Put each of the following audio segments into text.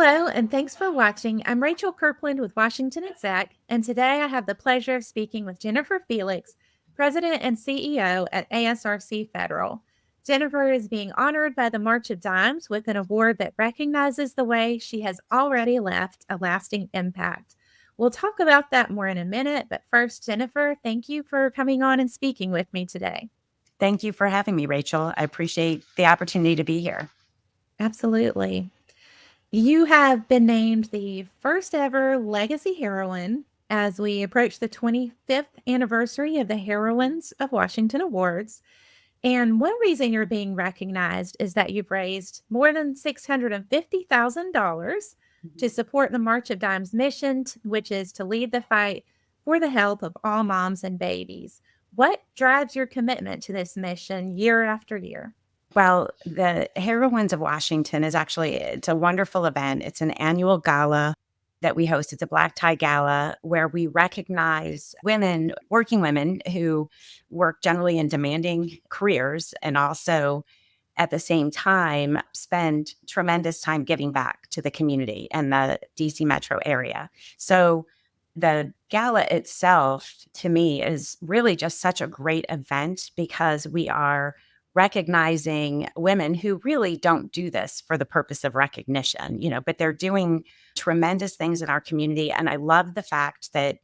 Hello, and thanks for watching. I'm Rachel Kirkland with WashingtonExec, and today I have the pleasure of speaking with Jennifer Felix, President and CEO at ASRC Federal. Jennifer is being honored by the March of Dimes with an award that recognizes the way she has already left a lasting impact. We'll talk about that more in a minute, but first, Jennifer, thank you for coming on and speaking with me today. Thank you for having me, Rachel. I appreciate the opportunity to be here. Absolutely. You have been named the first ever Legacy Heroine as we approach the 25th anniversary of the Heroines of Washington Awards. And one reason you're being recognized is that you've raised more than $650,000 to support the March of Dimes mission, which is to lead the fight for the health of all moms and babies. What drives your commitment to this mission year after year? Well, the Heroines of Washington it's a wonderful event. It's an annual gala that we host. It's a black tie gala where we recognize women, working women who work generally in demanding careers and also at the same time spend tremendous time giving back to the community and the DC metro area. So the gala itself, to me, is really just such a great event because we are recognizing women who really don't do this for the purpose of recognition, but they're doing tremendous things in our community. And I love the fact that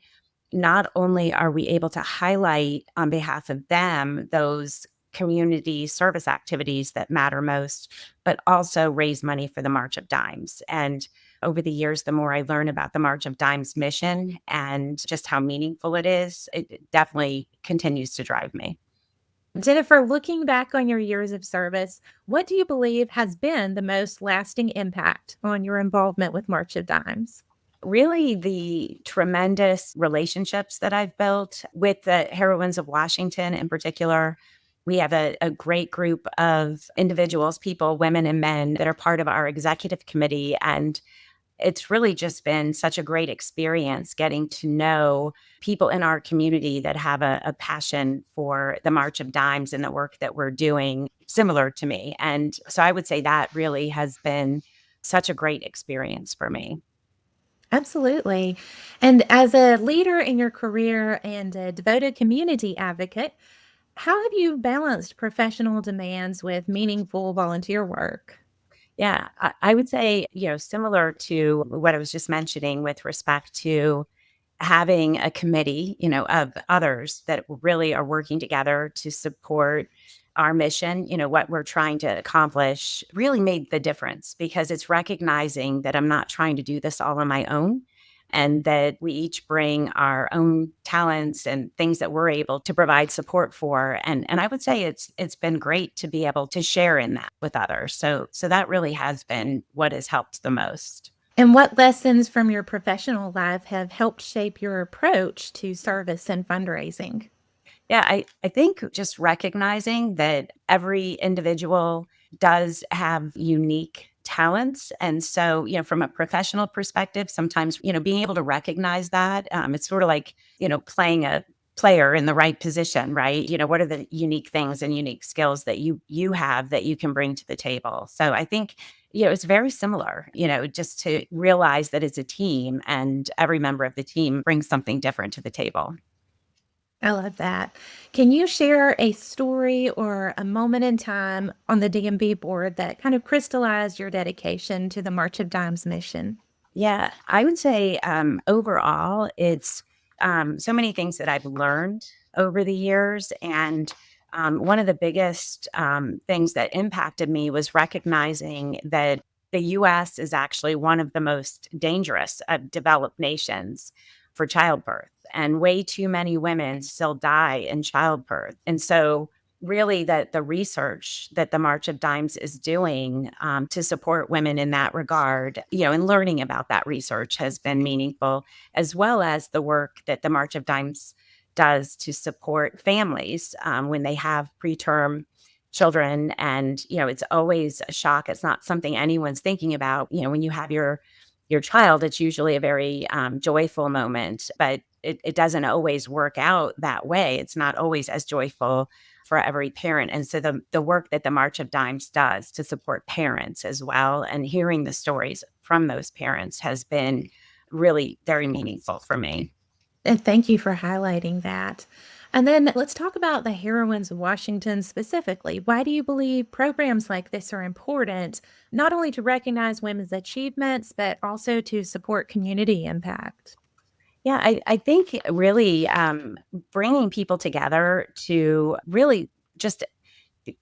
not only are we able to highlight on behalf of them those community service activities that matter most, but also raise money for the March of Dimes. And over the years, the more I learn about the March of Dimes mission and just how meaningful it is, it definitely continues to drive me. Jennifer, looking back on your years of service, what do you believe has been the most lasting impact on your involvement with March of Dimes? Really, the tremendous relationships that I've built with the Heroines of Washington in particular. We have a great group of individuals, people, women and men, that are part of our executive committee. And it's really just been such a great experience getting to know people in our community that have a passion for the March of Dimes and the work that we're doing similar to me. And so I would say that really has been such a great experience for me. Absolutely. And as a leader in your career and a devoted community advocate, how have you balanced professional demands with meaningful volunteer work? Yeah, I would say, similar to what I was just mentioning with respect to having a committee, of others that really are working together to support our mission, what we're trying to accomplish really made the difference because it's recognizing that I'm not trying to do this all on my own and that we each bring our own talents and things that we're able to provide support for. And I would say it's been great to be able to share in that with others. So that really has been what has helped the most. And what lessons from your professional life have helped shape your approach to service and fundraising? Yeah, I think just recognizing that every individual does have unique talents. And so, from a professional perspective, sometimes, being able to recognize that, it's sort of like, playing a player in the right position, right? What are the unique things and unique skills that you have that you can bring to the table? So I think, it's very similar, just to realize that it's a team and every member of the team brings something different to the table. I love that. Can you share a story or a moment in time on the DMV board that kind of crystallized your dedication to the March of Dimes mission? Yeah, I would say overall, it's so many things that I've learned over the years. And one of the biggest things that impacted me was recognizing that the US is actually one of the most dangerous of developed nations for childbirth. And way too many women still die in childbirth. And so really that the research that the March of Dimes is doing to support women in that regard, and learning about that research has been meaningful, as well as the work that the March of Dimes does to support families when they have preterm children. And, it's always a shock. It's not something anyone's thinking about. When you have your child, it's usually a very joyful moment, but it doesn't always work out that way. It's not always as joyful for every parent. And so the work that the March of Dimes does to support parents as well, and hearing the stories from those parents has been really very meaningful for me. And thank you for highlighting that. And then let's talk about the Heroines of Washington specifically. Why do you believe programs like this are important, not only to recognize women's achievements, but also to support community impact? Yeah, I think really bringing people together to really just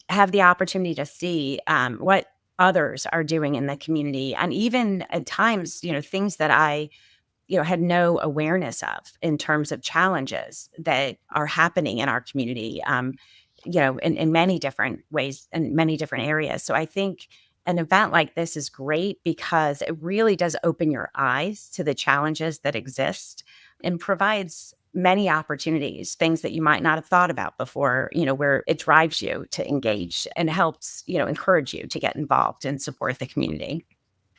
have the opportunity to see what others are doing in the community, and even at times, things that I had no awareness of in terms of challenges that are happening in our community, in many different ways and many different areas. So I think an event like this is great because it really does open your eyes to the challenges that exist and provides many opportunities, things that you might not have thought about before, where it drives you to engage and helps, encourage you to get involved and support the community.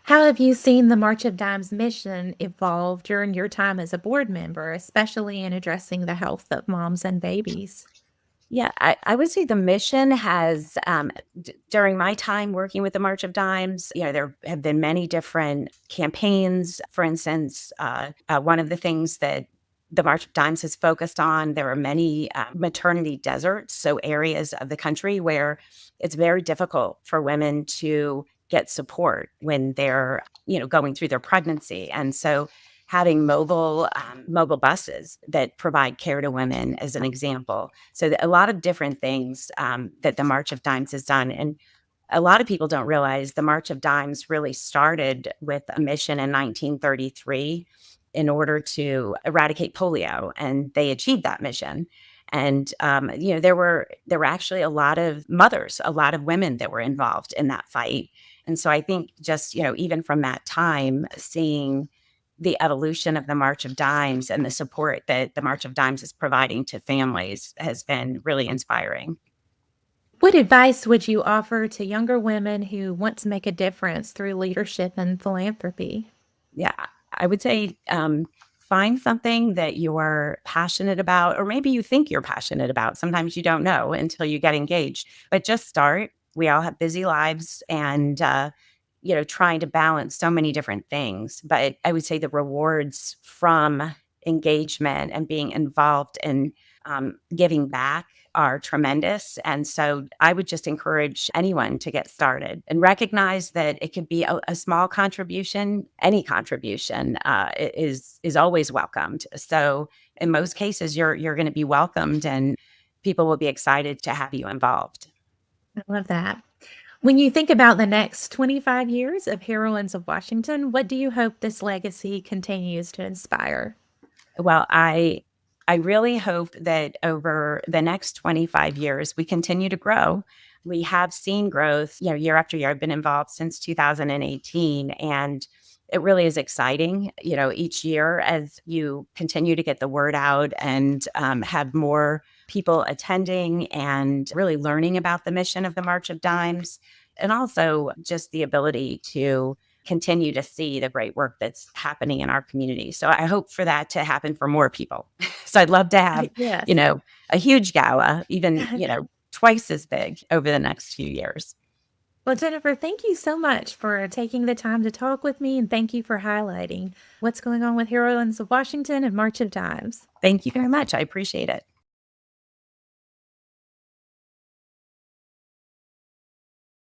How have you seen the March of Dimes mission evolve during your time as a board member, especially in addressing the health of moms and babies? Yeah, I would say the mission has, during my time working with the March of Dimes, there have been many different campaigns. For instance, one of the things that the March of Dimes has focused on, there are many maternity deserts, so areas of the country where it's very difficult for women to get support when they're, going through their pregnancy. And so having mobile buses that provide care to women as an example. So a lot of different things that the March of Dimes has done. And a lot of people don't realize the March of Dimes really started with a mission in 1933 in order to eradicate polio, and they achieved that mission. And there were actually a lot of mothers, a lot of women that were involved in that fight. And so I think just even from that time, seeing the evolution of the March of Dimes and the support that the March of Dimes is providing to families has been really inspiring. What advice would you offer to younger women who want to make a difference through leadership and philanthropy? Yeah, I would say find something that you're passionate about, or maybe you think you're passionate about. Sometimes you don't know until you get engaged, but just start. We all have busy lives and, trying to balance so many different things. But I would say the rewards from engagement and being involved in giving back are tremendous. And so I would just encourage anyone to get started and recognize that it could be a small contribution. Any contribution is always welcomed. So in most cases, you're going to be welcomed, and people will be excited to have you involved. I love that. When you think about the next 25 years of Heroines of Washington, what do you hope this legacy continues to inspire? Well, I really hope that over the next 25 years we continue to grow. We have seen growth, year after year. I've been involved since 2018, and it really is exciting, each year as you continue to get the word out and have more people attending and really learning about the mission of the March of Dimes, and also just the ability to continue to see the great work that's happening in our community. So I hope for that to happen for more people. So I'd love to have, Yes. a huge gala, even, twice as big over the next few years. Well, Jennifer, thank you so much for taking the time to talk with me, and thank you for highlighting what's going on with Heroines of Washington and March of Dimes. Thank you very much. I appreciate it.